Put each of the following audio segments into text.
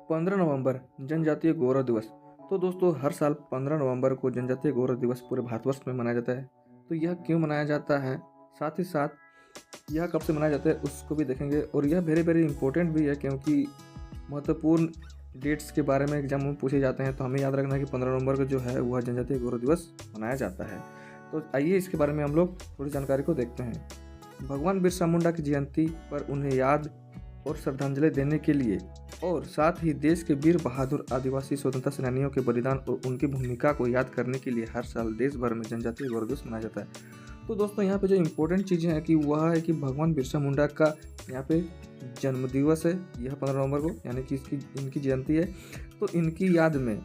15 नवंबर जनजातीय गौरव दिवस। तो दोस्तों हर साल 15 नवंबर को जनजातीय गौरव दिवस पूरे भारतवर्ष में मनाया जाता है। तो यह क्यों मनाया जाता है, साथ ही साथ यह कब से मनाया जाता है उसको भी देखेंगे। और यह वेरी वेरी इंपॉर्टेंट भी है क्योंकि महत्वपूर्ण डेट्स के बारे में एग्जाम में पूछे जाते हैं। तो हमें याद रखना है कि 15 नवंबर को जो है वह जनजातीय गौरव दिवस मनाया जाता है। तो आइए इसके बारे में हम लोग थोड़ी जानकारी को देखते हैं। भगवान बिरसा मुंडा की जयंती पर उन्हें याद और श्रद्धांजलि देने के लिए और साथ ही देश के वीर बहादुर आदिवासी स्वतंत्रता सेनानियों के बलिदान और उनकी भूमिका को याद करने के लिए हर साल देश भर में जनजातीय गौरव दिवस मनाया जाता है। तो दोस्तों यहाँ पे जो इम्पोर्टेंट चीज़ें हैं कि वह है कि भगवान बिरसा मुंडा का यहाँ पे जन्म दिवस है, यह 15 नवंबर को, यानी कि इनकी जयंती है। तो इनकी याद में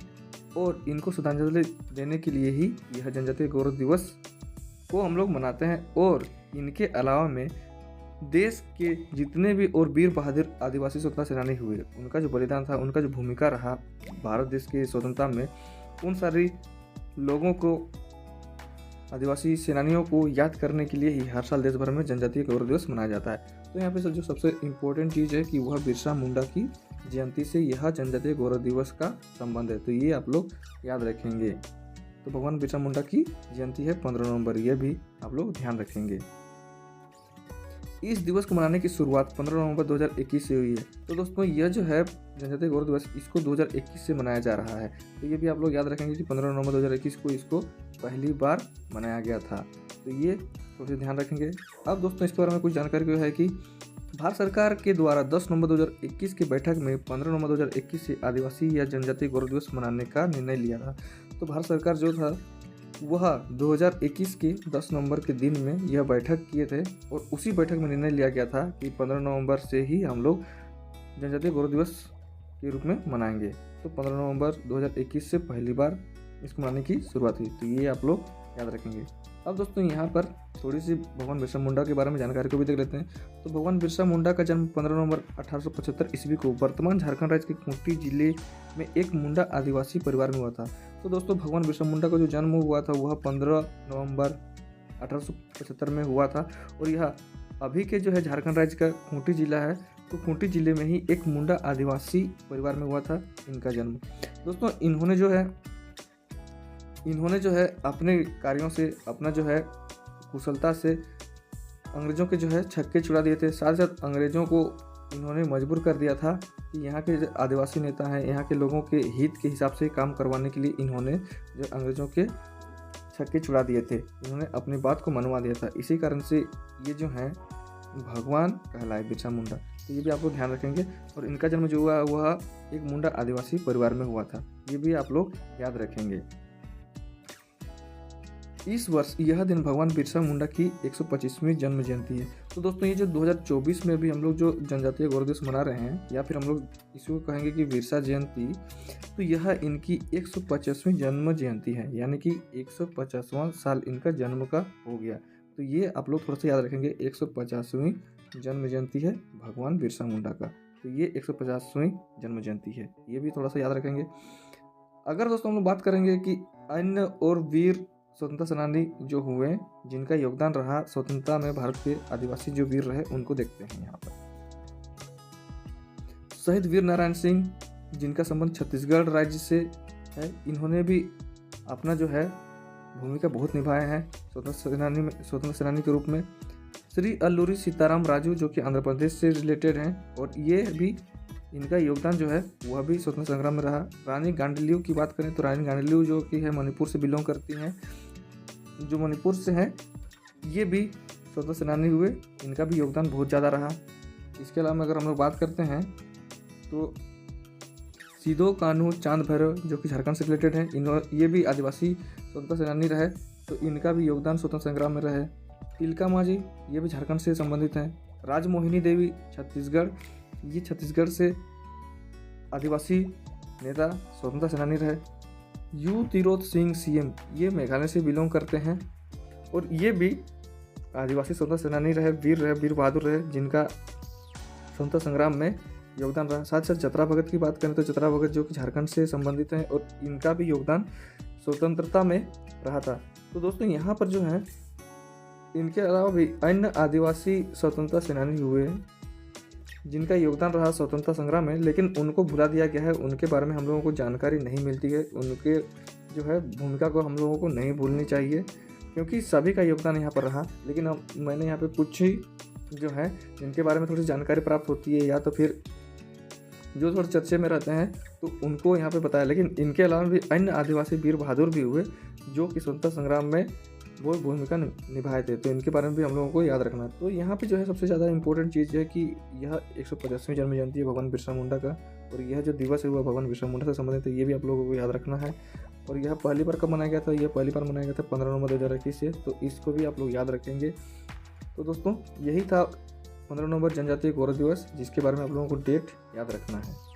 और इनको श्रद्धांजलि देने के लिए ही यह जनजातीय गौरव दिवस को हम लोग मनाते हैं। और इनके अलावा में देश के जितने भी और वीर बहादुर आदिवासी स्वतंत्रता सेनानी हुए, उनका जो बलिदान था, उनका जो भूमिका रहा भारत देश की स्वतंत्रता में, उन सारी लोगों को, आदिवासी सेनानियों को याद करने के लिए ही हर साल देश भर में जनजातीय गौरव दिवस मनाया जाता है। तो यहाँ पे जो सबसे इम्पोर्टेंट चीज़ है कि वह बिरसा मुंडा की जयंती से यह जनजातीय गौरव दिवस का संबंध है। तो ये आप लोग याद रखेंगे। तो भगवान बिरसा मुंडा की जयंती है 15 नवंबर, यह भी आप लोग ध्यान रखेंगे। इस दिवस को मनाने की शुरुआत 15 नवंबर 2021 से हुई है। तो दोस्तों यह जो है जनजातीय गौरव दिवस, इसको 2021 से मनाया जा रहा है। तो ये भी आप लोग याद रखेंगे कि 15 नवंबर 2021 को इसको पहली बार मनाया गया था। तो ये थोड़ी ध्यान रखेंगे। अब दोस्तों इसके बारे में कुछ जानकारी जो है कि भारत सरकार के द्वारा 10 नवंबर 2021 की बैठक में 15 नवंबर 2021 से आदिवासी या जनजातीय गौरव दिवस मनाने का निर्णय लिया था। तो भारत सरकार जो था वह 2021 के 10 नवंबर के दिन में यह बैठक किए थे और उसी बैठक में निर्णय लिया गया था कि 15 नवंबर से ही हम लोग जनजातीय गौरव दिवस के रूप में मनाएंगे। तो 15 नवंबर 2021 से पहली बार इसको मनाने की शुरुआत हुई। तो ये आप लोग याद रखेंगे। अब दोस्तों यहाँ पर थोड़ी सी भगवान बिरसा मुंडा के बारे में जानकारी को भी देख लेते हैं। तो भगवान बिरसा मुंडा का जन्म 15 नवंबर 1875 ईस्वी को वर्तमान झारखंड राज्य के खूंटी जिले में एक मुंडा आदिवासी परिवार में हुआ था। तो दोस्तों भगवान बिरसा मुंडा का जो जन्म हुआ था वह 15 नवंबर 1875 में हुआ था। और यह अभी के जो है झारखंड राज्य का खूंटी जिला है। तो खूंटी जिले में ही एक मुंडा आदिवासी परिवार में हुआ था इनका जन्म। दोस्तों इन्होंने जो है अपने कार्यों से, अपना जो है कुशलता से अंग्रेज़ों के जो है छक्के छुड़ा दिए थे। साथ ही साथ अंग्रेज़ों को इन्होंने मजबूर कर दिया था कि यहाँ के जो आदिवासी नेता हैं, यहाँ के लोगों के हित के हिसाब से काम करवाने के लिए इन्होंने जो अंग्रेज़ों के छक्के छुड़ा दिए थे, इन्होंने अपनी बात को मनवा दिया था। इसी कारण से ये जो हैं भगवान कहलाए बिरसा मुंडा। तो ये भी आप लोग ध्यान रखेंगे। और इनका जन्म जो हुआ वह एक मुंडा आदिवासी परिवार में हुआ था, ये भी आप लोग याद रखेंगे। इस वर्ष यह दिन भगवान बिरसा मुंडा की 125वीं जन्म जयंती है। तो दोस्तों ये जो 2024 में भी हम लोग जो जनजातीय गौरव दिवस मना रहे हैं, या फिर हम लोग इसको कहेंगे कि बिरसा जयंती, तो यह इनकी 150वीं जन्म जयंती है, यानी कि 150वां साल इनका जन्म का हो गया। तो ये आप लोग थोड़ा सा याद रखेंगे, 150वीं जन्म जयंती है भगवान बिरसा मुंडा का। तो ये 150वीं जन्म जयंती है, ये भी थोड़ा सा याद रखेंगे। अगर दोस्तों हम लोग बात करेंगे कि अन्य और वीर स्वतंत्रता सेनानी जो हुए, जिनका योगदान रहा स्वतंत्रता में, भारत के आदिवासी जो वीर रहे, उनको देखते हैं। यहाँ पर शहीद वीर नारायण सिंह, जिनका संबंध छत्तीसगढ़ राज्य से है, इन्होंने भी अपना जो है भूमिका बहुत निभाए हैं स्वतंत्रता सेनानी के रूप में। श्री अल्लूरी सीताराम राजू, जो कि आंध्र प्रदेश से रिलेटेड हैं, और ये भी इनका योगदान जो है वह भी स्वतंत्रता संग्राम में रहा। रानी गांडलियू की बात करें तो रानी गांडलियू जो कि है मणिपुर से बिलोंग करती हैं, जो मणिपुर से हैं, ये भी स्वतंत्रता सेनानी हुए, इनका भी योगदान बहुत ज़्यादा रहा। इसके अलावा अगर हम लोग बात करते हैं तो सिदो कान्हू चांद भैरव, जो कि झारखंड से रिलेटेड हैं, ये भी आदिवासी स्वतंत्रता सेनानी रहे, तो इनका भी योगदान स्वतंत्रता संग्राम में रहे। तिलका मांझी, ये भी झारखंड से संबंधित हैं। राजमोहिनी देवी छत्तीसगढ़, ये छत्तीसगढ़ से आदिवासी नेता स्वतंत्रता सेनानी रहे। यू तिरोत सिंह सीएम, ये मेघालय से बिलोंग करते हैं और ये भी आदिवासी स्वतंत्रता सेनानी रहे, वीर बहादुर रहे, जिनका स्वतंत्रता संग्राम में योगदान रहा। साथ साथ जतरा भगत की बात करें तो जतरा भगत जो कि झारखंड से संबंधित हैं और इनका भी योगदान स्वतंत्रता में रहा था। तो दोस्तों यहाँ पर जो है इनके अलावा भी अन्य आदिवासी स्वतंत्रता सेनानी हुए जिनका योगदान रहा स्वतंत्रता संग्राम में, लेकिन उनको भुला दिया गया है, उनके बारे में हम लोगों को जानकारी नहीं मिलती है, उनके जो है भूमिका को हम लोगों को नहीं भूलनी चाहिए, क्योंकि सभी का योगदान यहाँ पर रहा। लेकिन मैंने यहाँ पे कुछ ही जो है जिनके बारे में थोड़ी जानकारी प्राप्त होती है या तो फिर जो थोड़े चर्चे में रहते हैं तो उनको यहाँ पे बताया। लेकिन इनके अलावा भी अन्य आदिवासी वीर बहादुर भी हुए जो कि स्वतंत्रता संग्राम में वो भूमिका निभाए थे, तो इनके बारे में भी हम लोगों को याद रखना है। तो यहाँ पे जो है सबसे ज़्यादा इंपॉर्टेंट चीज़ है कि यह 150वीं जन्म जयंती है भगवान बिरसा मुंडा का, और यह जो दिवस है वह भगवान बिरसा मुंडा से संबंधित है, ये भी आप लोगों को याद रखना है। और यह पहली बार कब मनाया गया था? यह पहली बार मनाया गया था 15 नवंबर 2021 से, तो इसको भी आप लोग याद रखेंगे। तो दोस्तों यही था 15 नवंबर जनजातीय गौरव दिवस, जिसके बारे में आप लोगों को डेट याद रखना है।